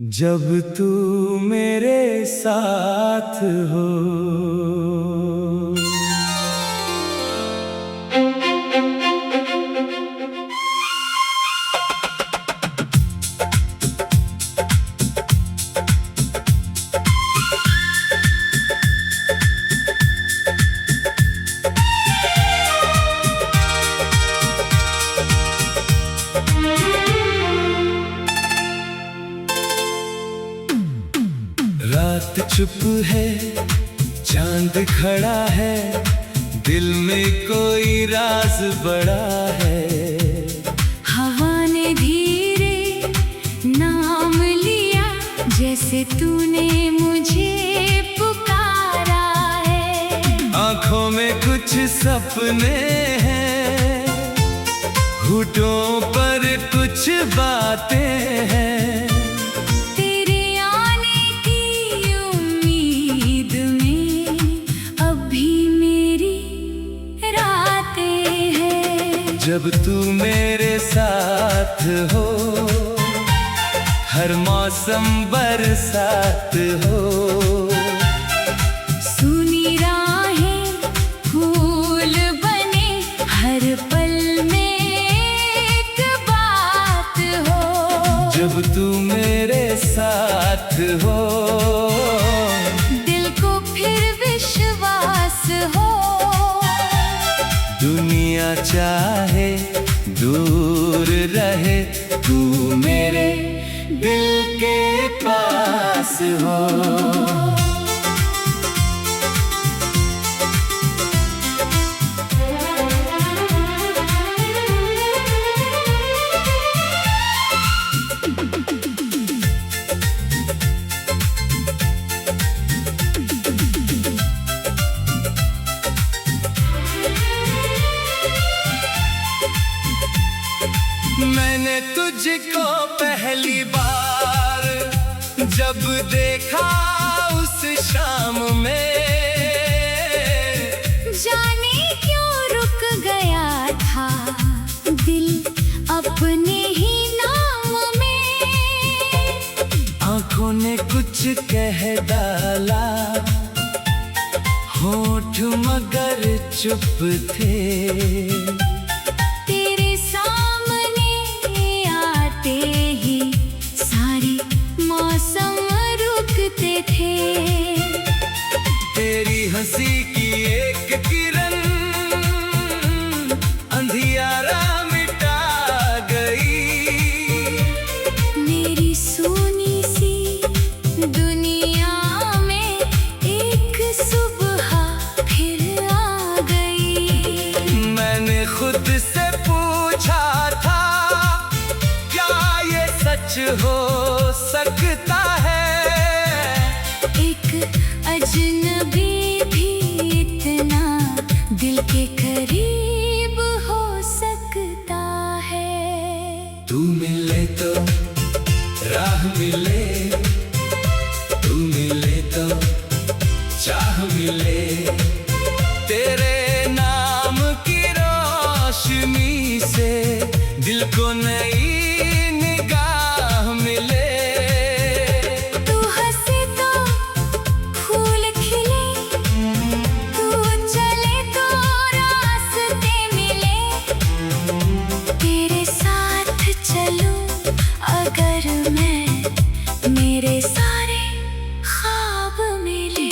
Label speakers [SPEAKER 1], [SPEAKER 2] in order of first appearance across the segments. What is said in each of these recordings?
[SPEAKER 1] जब तू मेरे साथ हो। रात चुप है, चांद खड़ा है, दिल में कोई राज बड़ा है।
[SPEAKER 2] हवा ने धीरे नाम लिया, जैसे तूने मुझे पुकारा है।
[SPEAKER 1] आंखों में कुछ सपने हैं, होठों पर कुछ बातें हैं। जब तू मेरे साथ हो, हर मौसम बरसात हो।
[SPEAKER 2] सुनी राहें फूल बने, हर पल में एक बात हो।
[SPEAKER 1] जब तू मेरे साथ हो,
[SPEAKER 2] दिल को फिर विश्वास हो।
[SPEAKER 1] दुनिया चाहे दूर रहे, तू मेरे दिल के पास हो। मैंने तुझको पहली बार जब देखा उस शाम में,
[SPEAKER 2] जाने क्यों रुक गया था दिल अपने ही नाम में।
[SPEAKER 1] आंखों ने कुछ कह डाला, होठ मगर चुप थे।
[SPEAKER 2] थे
[SPEAKER 1] तेरी हंसी की एक किरण अंधियारा मिटा गई।
[SPEAKER 2] मेरी सोनी सी दुनिया में एक सुबह फिर आ गई।
[SPEAKER 1] मैंने खुद से पूछा था, क्या ये सच हो सकता है?
[SPEAKER 2] अजनबी भी इतना दिल के करीब हो सकता है।
[SPEAKER 1] तू मिले तो राह मिले, तू मिले तो चाह मिले। तेरे नाम की रोशनी से दिल को नई निगाह मिले।
[SPEAKER 2] मेरे सारे ख्वाब मिले।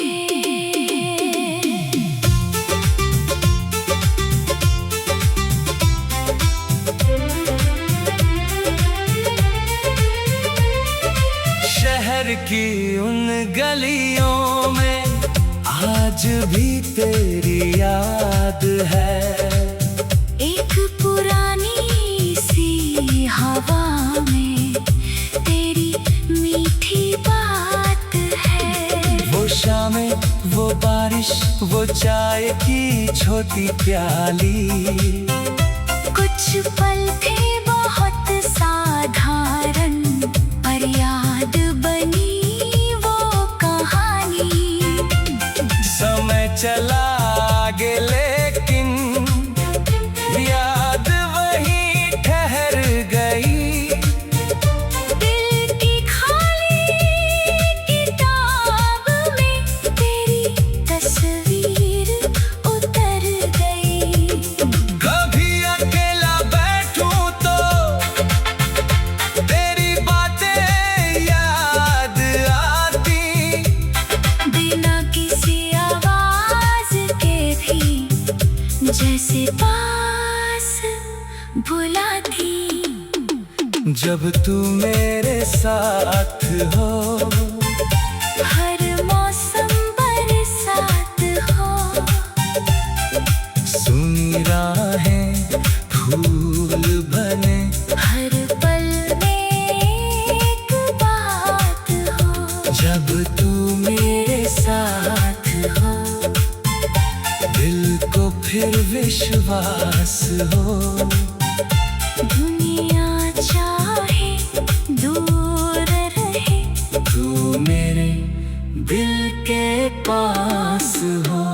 [SPEAKER 1] शहर की उन गलियों में आज भी तेरी याद है।
[SPEAKER 2] एक पुरानी सी हवा में तेरी मीठी बात है।
[SPEAKER 1] वो शामें, वो बारिश, वो चाय की छोटी प्याली।
[SPEAKER 2] कुछ पल थे बहुत साधारण, पर याद बनी वो कहानी।
[SPEAKER 1] समय चला आगे लेकिन याद वहीं ठहर गई।
[SPEAKER 2] दिल की खाली
[SPEAKER 1] जब तू मेरे साथ हो,
[SPEAKER 2] हर मौसम बरसात हो।
[SPEAKER 1] सुनी राहें फूल बने,
[SPEAKER 2] हर पल में एक बात हो।
[SPEAKER 1] जब तू मेरे साथ हो, दिल को फिर विश्वास हो।
[SPEAKER 2] दुनिया चाहे दूर रहे,
[SPEAKER 1] तू मेरे दिल के पास हो।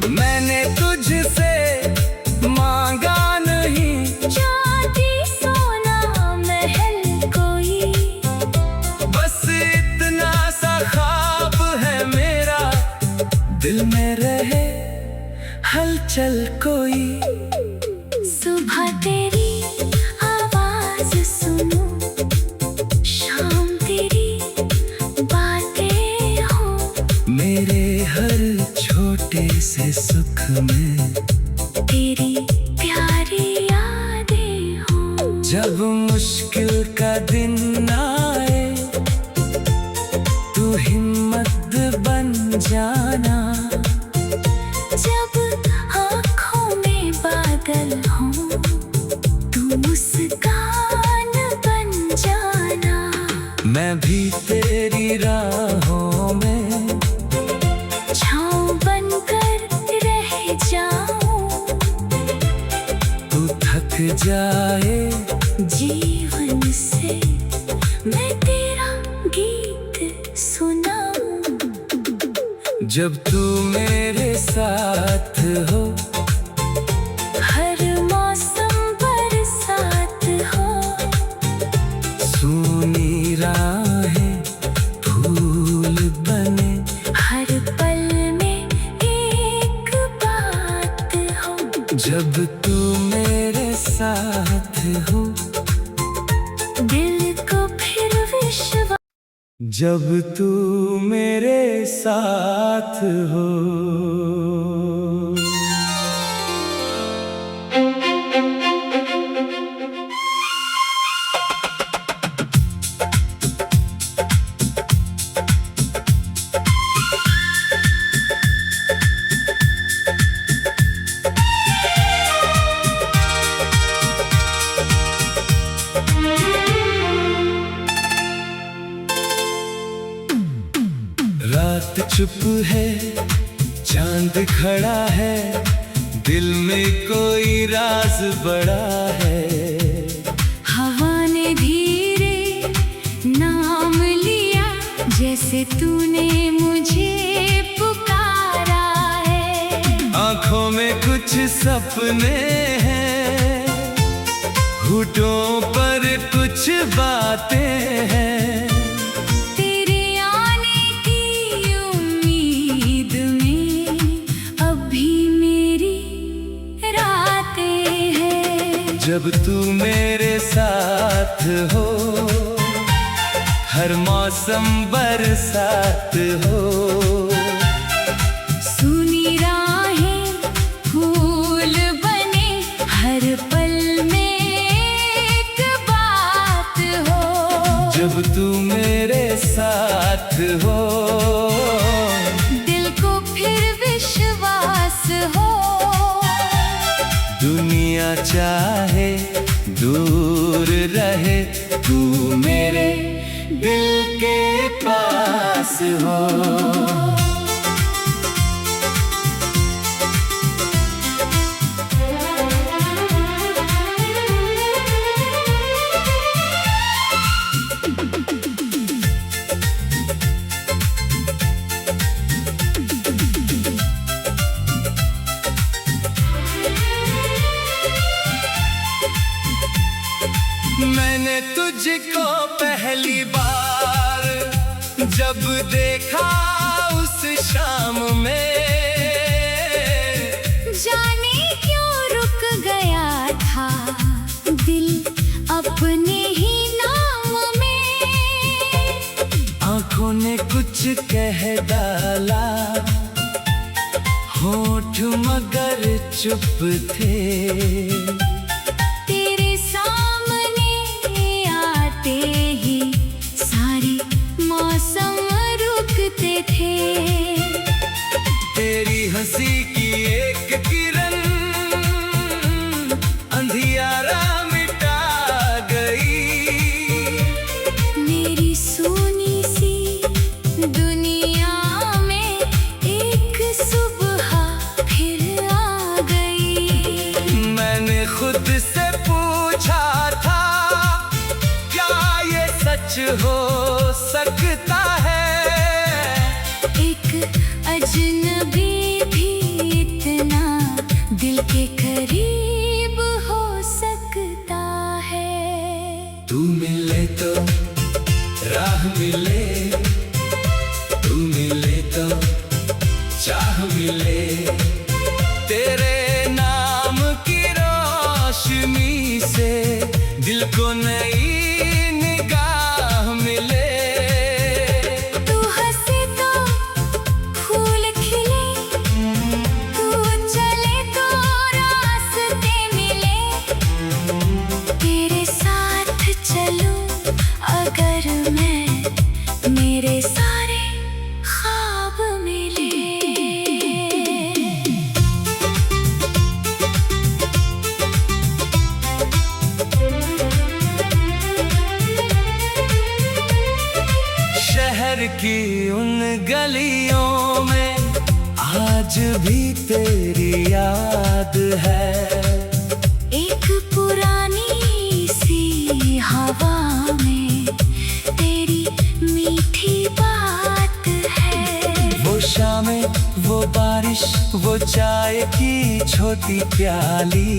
[SPEAKER 1] मैंने तुझसे मांगा नहीं
[SPEAKER 2] चांदी सोना महल कोई,
[SPEAKER 1] बस इतना सा ख्वाब है मेरा, दिल में रहे हलचल कोई।
[SPEAKER 2] सुबह तेरी आवाज सुनूं, शाम तेरी बातें हो।
[SPEAKER 1] मेरे हर छोटे से सुख में
[SPEAKER 2] तेरी प्यारी यादें हो।
[SPEAKER 1] जब मुश्किल का दिन आए, तू हिम्मत बन जाना।
[SPEAKER 2] जब आँखों में बादल हो, तू मुस्कान बन जाना।
[SPEAKER 1] मैं भी तेरी राहों में
[SPEAKER 2] छाँव बनकर रह जाऊं,
[SPEAKER 1] तू थक जाए,
[SPEAKER 2] जीवन से मैं तेरा गीत सुनाऊं।
[SPEAKER 1] जब तू मेरे साथ हो,
[SPEAKER 2] हर मौसम बरसात हो।
[SPEAKER 1] सुनी राहें फूल बने,
[SPEAKER 2] हर पल में एक बात हो।
[SPEAKER 1] जब तू मेरे साथ हो,
[SPEAKER 2] दिल को फिर विश्वास।
[SPEAKER 1] जब तू मेरे साथ हो। रात चुप है, चांद खड़ा है, दिल में कोई राज बड़ा है।
[SPEAKER 2] हवा ने धीरे नाम लिया, जैसे तूने मुझे पुकारा है।
[SPEAKER 1] आंखों में कुछ सपने हैं, होठों पर कुछ बातें हैं।
[SPEAKER 2] तेरे आने की उम्मीद में अभी मेरी रातें हैं।
[SPEAKER 1] जब तू मेरे साथ हो, हर मौसम बरसात हो।
[SPEAKER 2] सुनी राहें फूल बने, हर पल में एक बात हो।
[SPEAKER 1] जब तू मेरे साथ हो,
[SPEAKER 2] दिल को फिर विश्वास हो।
[SPEAKER 1] दुनिया चाहे दूर रहे, तू मेरे दिल के पास हो। मैंने तुझको पहली बार जब देखा उस शाम में,
[SPEAKER 2] जाने क्यों रुक गया था दिल अपने ही नाम
[SPEAKER 1] आंखों ने कुछ कह डाला, होठ मगर चुप थे।
[SPEAKER 2] तेरे सामने आते ही सारे मौसम रुकते थे।
[SPEAKER 1] तेरी हंसी की एक किरण अंधियारा मिटा गई।
[SPEAKER 2] मेरी सुनी सी दुनिया में एक सुबह फिर आ गई।
[SPEAKER 1] मैंने खुद से पूछा था, क्या ये सच हो सकता है?
[SPEAKER 2] एक अजनबी भी इतना दिल के करीब हो सकता है।
[SPEAKER 1] तू मिले तो राह मिले, तू मिले तो चाह मिले। तेरे नाम की रोशनी से दिल को नई निगाह मिले।
[SPEAKER 2] तू हंसे तो फूल खिले, तू चले तो रास्ते मिले। तेरे साथ चलूं अगर मैं, मेरे सारे ख्वाब मिले।
[SPEAKER 1] शहर की उन गलियों में आज भी तेरी याद है।
[SPEAKER 2] एक पुरानी सी हवा में तेरी मीठी बात है।
[SPEAKER 1] वो शामें, वो बारिश, वो चाय की छोटी प्याली।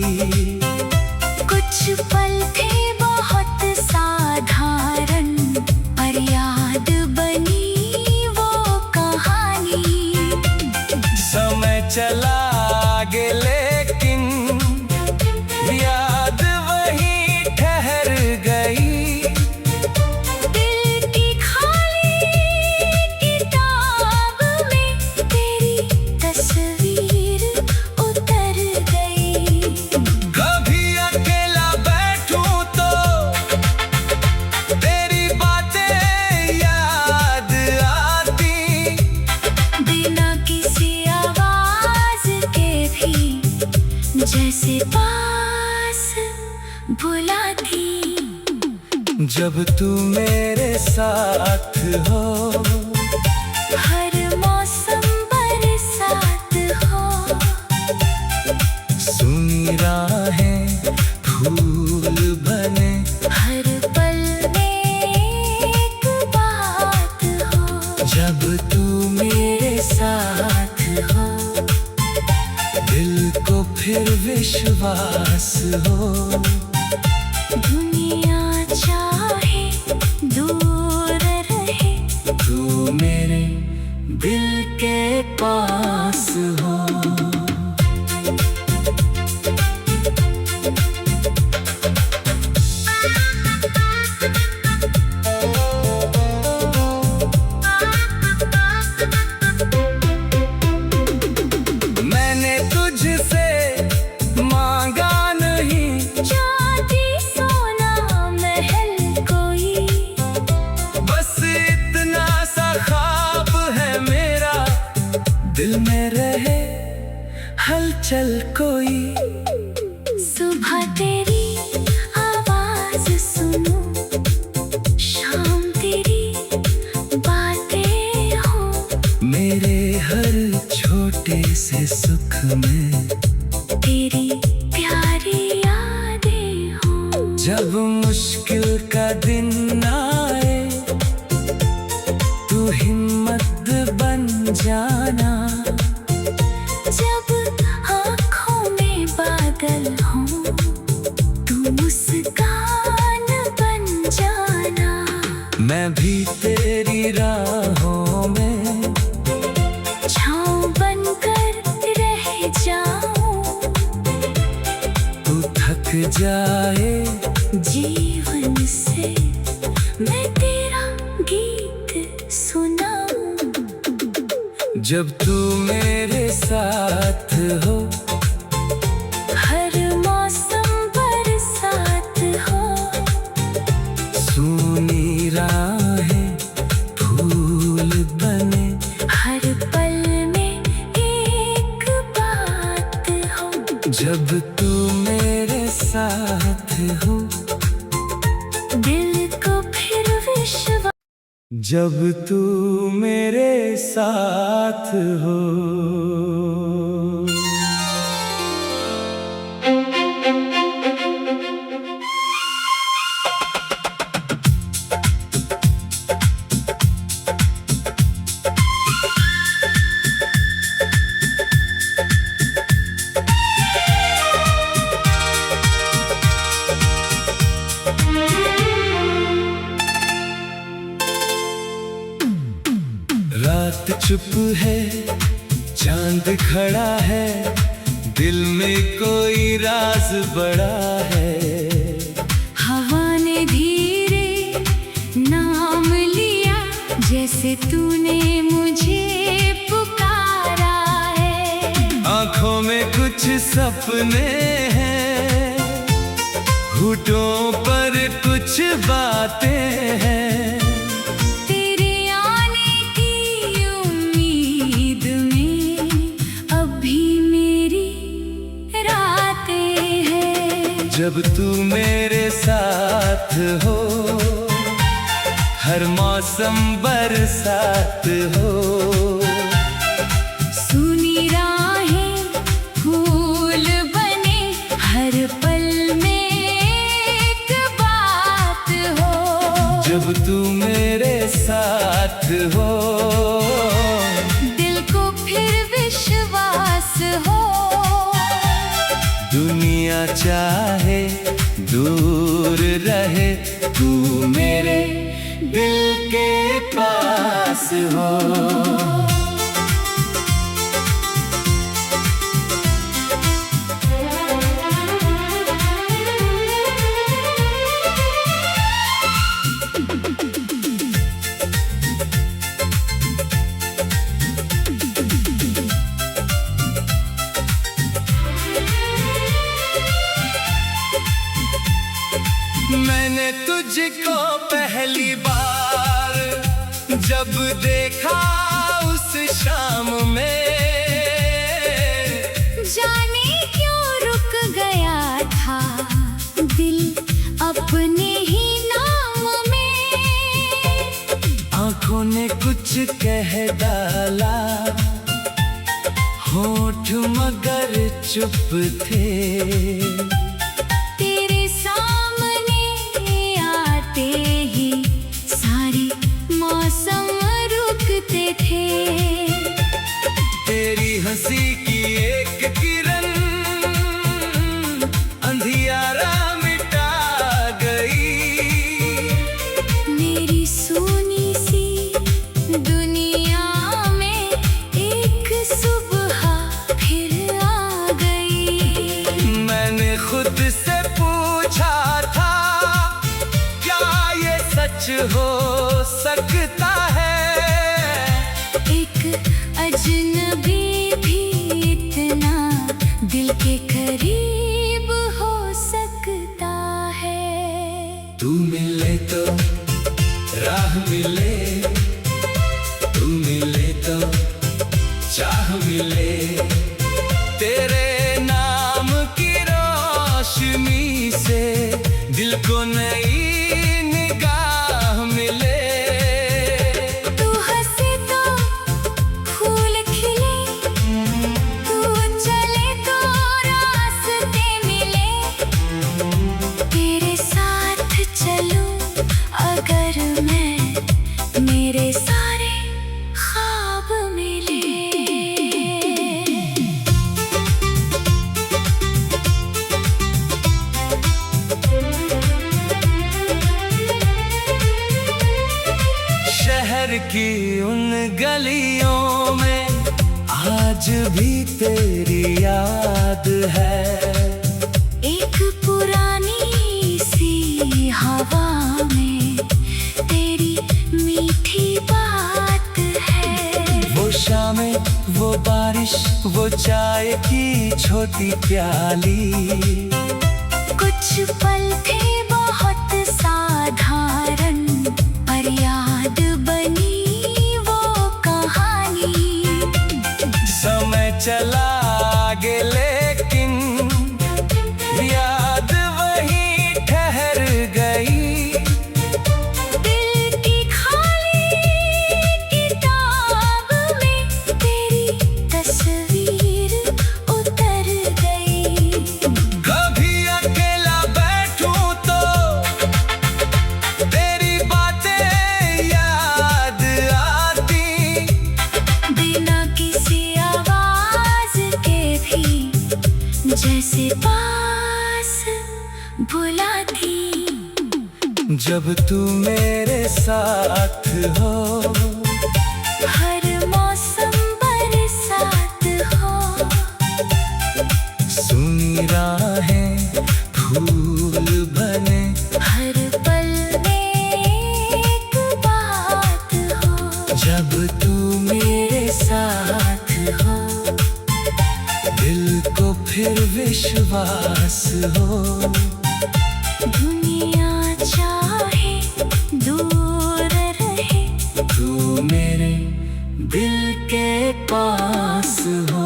[SPEAKER 2] कुछ पल थे बहुत साधारण, पर याद बनी वो कहानी।
[SPEAKER 1] समय चला आगे लेकिन याद वहीं ठहर गई।
[SPEAKER 2] दिल की खाली किताब में तेरी तस्वीर उतर गई।
[SPEAKER 1] कभी अकेला बैठूं तो तेरी बातें याद आती।
[SPEAKER 2] बिना किसी आवाज के भी जैसे पास बुलाती।
[SPEAKER 1] जब तू मेरे साथ हो,
[SPEAKER 2] हर मौसम बरसात हो।
[SPEAKER 1] सुनी राहें फूल बने।
[SPEAKER 2] हर पल में एक बात हो।
[SPEAKER 1] जब तू मेरे साथ हो, दिल को फिर विश्वास हो।
[SPEAKER 2] दुनिया चाहे दूर रहे,
[SPEAKER 1] तू मेरे दिल के पास हो। मैंने तुझसे मांगा नहीं
[SPEAKER 2] चांदी सोना महल कोई।
[SPEAKER 1] बस इतना सा ख्वाब है मेरा, दिल में रहे हलचल कोई।
[SPEAKER 2] सुबह तेरी आवाज सुनूं, शाम तेरी बातें हो।
[SPEAKER 1] मेरे हर छोटे से सुख में
[SPEAKER 2] तेरी प्यारी यादें हो।
[SPEAKER 1] जब मुश्किल का दिन आए, तू हिम्मत बन जाना।
[SPEAKER 2] जब आँखों में बादल हों, तू मुस्कान बन जाना।
[SPEAKER 1] मैं भी तेरी राहों में
[SPEAKER 2] छाँव बनकर रह जाऊं।
[SPEAKER 1] तू थक जाए
[SPEAKER 2] जीवन से मैं तेरा गीत सुनाऊं।
[SPEAKER 1] जब तू मेरे साथ हो,
[SPEAKER 2] हर मौसम बरसात हो,
[SPEAKER 1] सूनी राहें फूल बने,
[SPEAKER 2] हर पल में एक बात हो।
[SPEAKER 1] जब तू मेरे साथ हो,
[SPEAKER 2] दिल को फिर विश्वास।
[SPEAKER 1] जब तू मेरे साथ हो। रात चुप है, चांद खड़ा है, दिल में कोई राज बड़ा है।
[SPEAKER 2] हवा ने धीरे नाम लिया, जैसे तूने मुझे पुकारा है।
[SPEAKER 1] आंखों में कुछ सपने हैं, होठों पर कुछ बातें हैं। जब तू मेरे साथ हो, हर मौसम बरसात हो,
[SPEAKER 2] सूनी राहें फूल बने, हर पल में एक बात हो।
[SPEAKER 1] जब तू मेरे साथ हो,
[SPEAKER 2] दिल को फिर विश्वास हो।
[SPEAKER 1] दुनिया चाहे दूर रहे, तू मेरे दिल के पास हो। मैंने तुझको पहली बार जब देखा उस शाम में,
[SPEAKER 2] जाने क्यों रुक गया था दिल अपने ही नाम में।
[SPEAKER 1] आंखों ने कुछ कह डाला, होठ मगर चुप थे। तेरी हंसी की एक किरण अंधियारा मिटा गई।
[SPEAKER 2] मेरी सोनी सी दुनिया में एक सुबह फिर आ गई।
[SPEAKER 1] मैंने खुद से पूछा था, क्या ये सच हो सकता है?
[SPEAKER 2] अजनबी भी इतना दिल के करीब हो सकता है।
[SPEAKER 1] तू मिले तो राह मिले, तू मिले तो चाह मिले, तेरे नाम की रोशनी से दिल को नई निगाह मिले।
[SPEAKER 2] मेरे सारे ख्वाब मिले।
[SPEAKER 1] शहर की उन गलियों में आज भी तेरी याद है।
[SPEAKER 2] एक पुरानी सी हवा में तेरी मीठी बात
[SPEAKER 1] ख्वाहिश वो चाय की छोटी प्याली।
[SPEAKER 2] कुछ पल थे बहुत साधारण, पर याद बनी वो कहानी।
[SPEAKER 1] समय चला आगे लेकिन याद वहीं ठहर गई।
[SPEAKER 2] दिल की खाली किताब में तेरी तस्वीर उतर गई।
[SPEAKER 1] कभी अकेला बैठूं तो तेरी बातें याद आती।
[SPEAKER 2] बिना किसी आवाज के भी जैसे पास बुलाती।
[SPEAKER 1] जब तू मेरे साथ हो,
[SPEAKER 2] हर मौसम बरसात हो।
[SPEAKER 1] सुनी राहें फूल बने,
[SPEAKER 2] हर पल में एक बात हो।
[SPEAKER 1] जब तू मेरे साथ हो, दिल को फिर विश्वास हो।
[SPEAKER 2] दुनिया चाहे दूर रहे,
[SPEAKER 1] तू मेरे दिल के पास हो।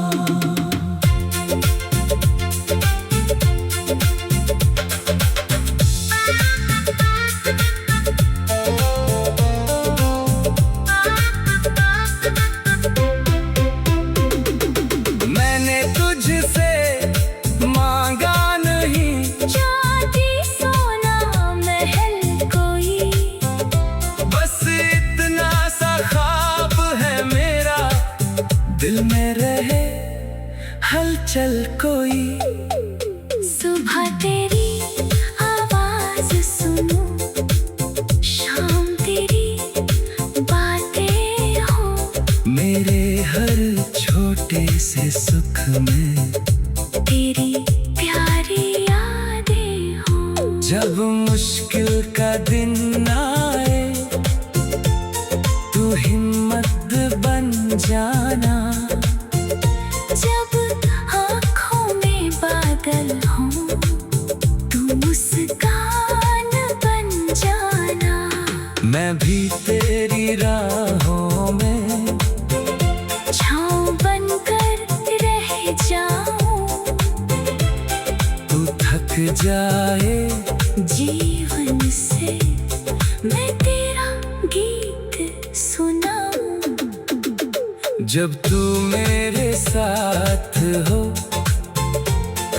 [SPEAKER 1] मैंने तुझसे मांगा नहीं
[SPEAKER 2] चांदी सोना महल कोई।
[SPEAKER 1] बस इतना सा ख्वाब है मेरा, दिल में रहे हलचल कोई।
[SPEAKER 2] सुबह तेरी आवाज सुनूं, शाम तेरी बातें हो।
[SPEAKER 1] मेरे हर छोटे से सुख में
[SPEAKER 2] तेरी प्यारी यादें हो।
[SPEAKER 1] जब मुश्किल का दिन आए, तू हिम्मत बन जाना।
[SPEAKER 2] जब आँखों में बादल हों, तू मुस्कान बन जाना।
[SPEAKER 1] मैं भी तेरी राहों में
[SPEAKER 2] छाँव बनकर रह जाऊं।
[SPEAKER 1] तू थक जाए
[SPEAKER 2] जीवन से मैं तेरा गीत सुनाऊं।
[SPEAKER 1] जब तू मेरे साथ हो,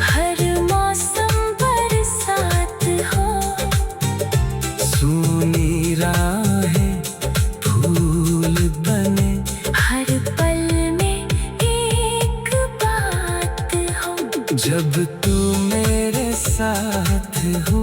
[SPEAKER 2] हर मौसम बरसात हो।
[SPEAKER 1] सुनी राहें फूल बने,
[SPEAKER 2] हर पल में एक बात हो।
[SPEAKER 1] जब तू मेरे साथ हो।